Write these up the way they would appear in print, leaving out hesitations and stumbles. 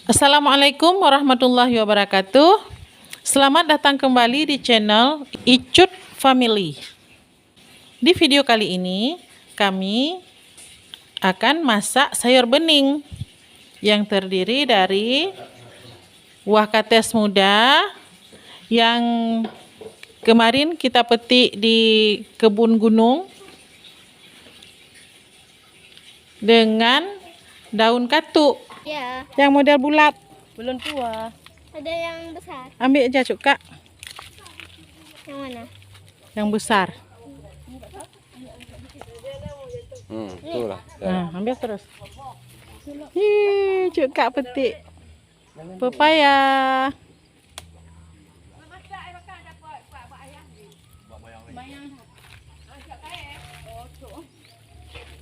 Assalamualaikum warahmatullahi wabarakatuh. Selamat datang kembali di channel Icut Family. Di video kali ini kami akan masak sayur bening yang terdiri dari buah kates muda yang kemarin kita petik di kebun gunung dengan daun katuk. Ya, Yang model bulat. Belum tua. ada yang besar. Ambil aja Kak. Yang mana? Yang besar. Itulah. Nah, ambil terus. Kak petik pepaya.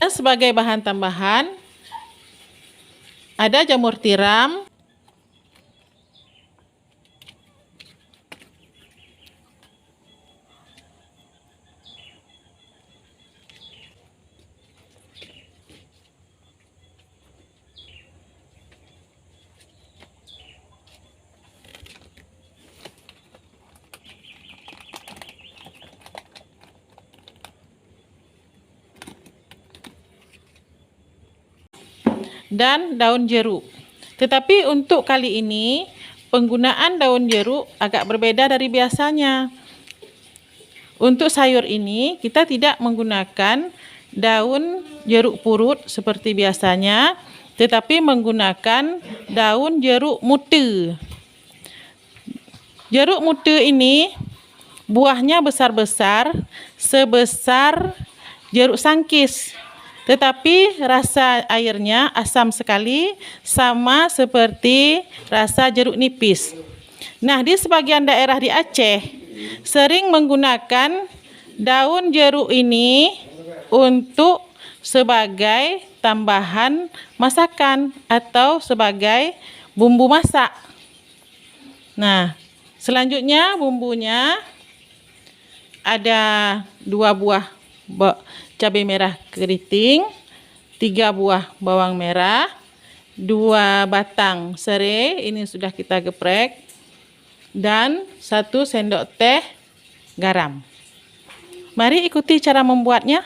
Dan sebagai bahan tambahan ada jamur tiram, dan daun jeruk. Tetapi untuk kali ini penggunaan daun jeruk agak berbeda dari biasanya. Untuk sayur ini kita tidak menggunakan daun jeruk purut seperti biasanya, tetapi menggunakan daun jeruk muda. Jeruk muda ini buahnya besar-besar sebesar jeruk sangkis. Tetapi rasa airnya asam sekali, sama seperti rasa jeruk nipis. Nah, di sebagian daerah di Aceh sering menggunakan daun jeruk ini untuk sebagai tambahan masakan atau sebagai bumbu masak. Nah, selanjutnya bumbunya ada 2 buah cabai merah keriting, 3 buah bawang merah, 2 batang serai, ini sudah kita geprek, dan 1 sendok teh garam. Mari ikuti cara membuatnya.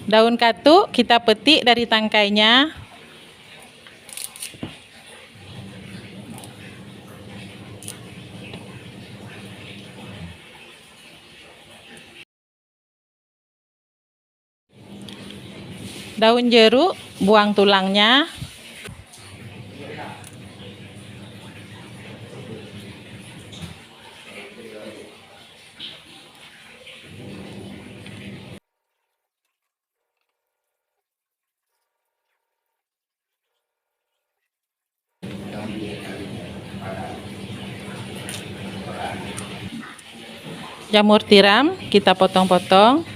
Daun katuk kita petik dari tangkainya. Daun jeruk, buang tulangnya. Jamur tiram kita potong-potong.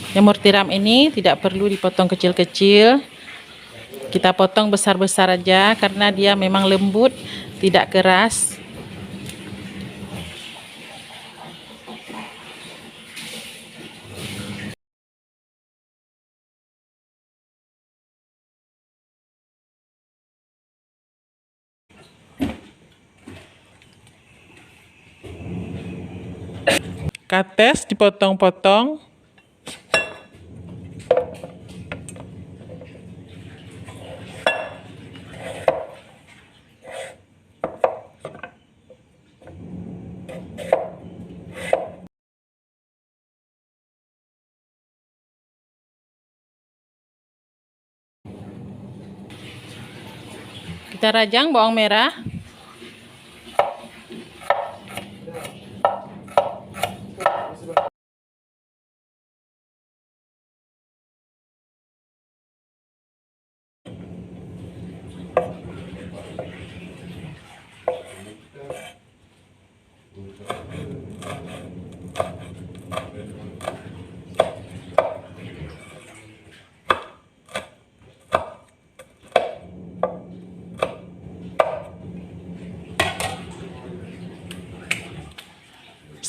Jamur tiram ini tidak perlu dipotong kecil-kecil. Kita potong besar-besar aja karena dia memang lembut, tidak keras. Kates dipotong-potong. Kita rajang bawang merah.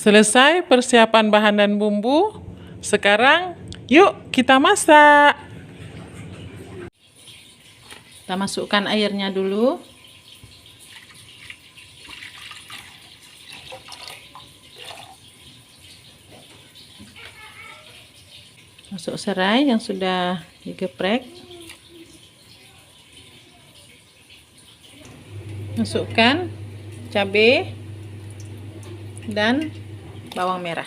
Selesai persiapan bahan dan bumbu. Sekarang yuk kita masak. Kita masukkan airnya dulu. Masuk serai yang sudah digeprek. Masukkan cabai dan bawang merah.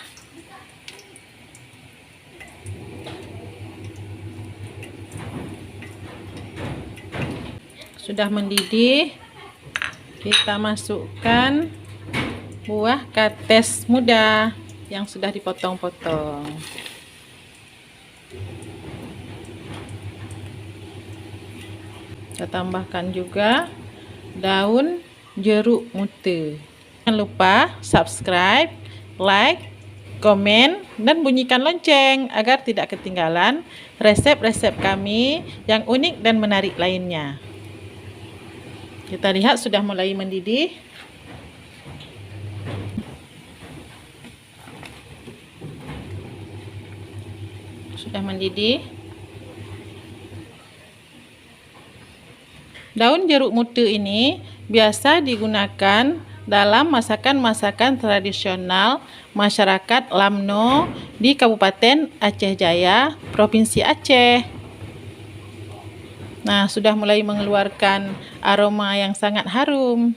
Sudah mendidih, kita masukkan buah kates muda yang sudah dipotong-potong. Kita tambahkan juga daun jeruk muda. Jangan lupa subscribe, like, komen, dan bunyikan lonceng agar tidak ketinggalan resep-resep kami yang unik dan menarik lainnya. Kita lihat sudah mulai mendidih. Sudah mendidih. Daun jeruk muda ini biasa digunakan dalam masakan-masakan tradisional masyarakat Lamno di Kabupaten Aceh Jaya, Provinsi Aceh. Nah, sudah mulai mengeluarkan aroma yang sangat harum.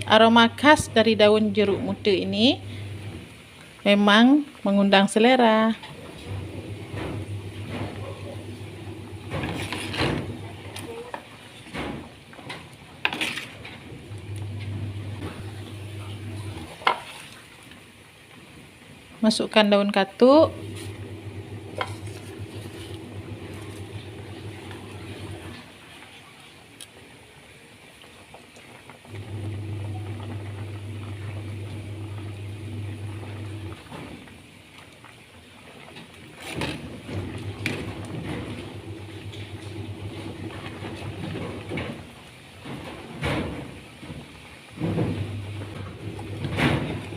Aroma khas dari daun jeruk muda ini memang mengundang selera. Masukkan daun katuk.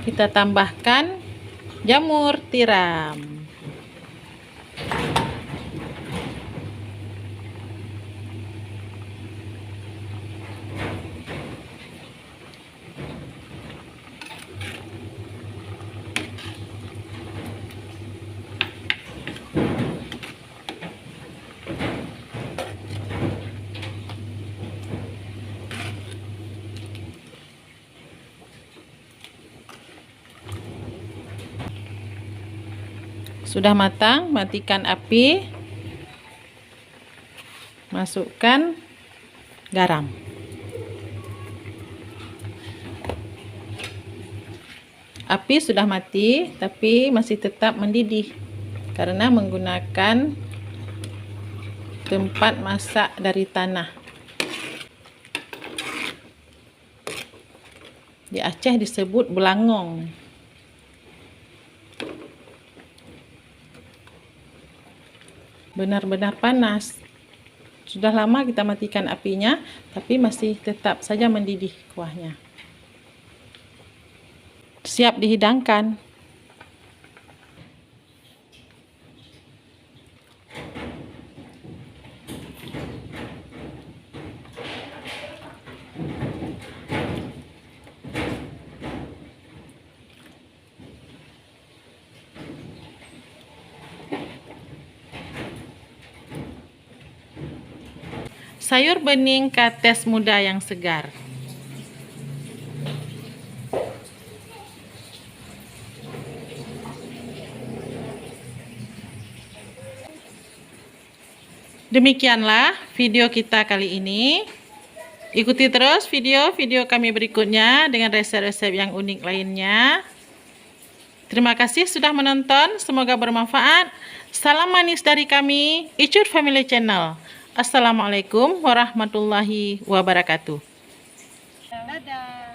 Kita tambahkan jamur tiram. Sudah matang, matikan api. Masukkan garam. Api sudah mati, tapi masih tetap mendidih karena menggunakan tempat masak dari tanah. Di Aceh disebut belangong. Benar-benar panas. Sudah lama kita matikan apinya, tapi masih tetap saja mendidih kuahnya. Siap dihidangkan. Sayur bening kates muda yang segar. Demikianlah video kita kali ini. Ikuti terus video-video kami berikutnya dengan resep-resep yang unik lainnya. Terima kasih sudah menonton, semoga bermanfaat. Salam manis dari kami, Icut Family Channel. Assalamualaikum warahmatullahi wabarakatuh. Dadah.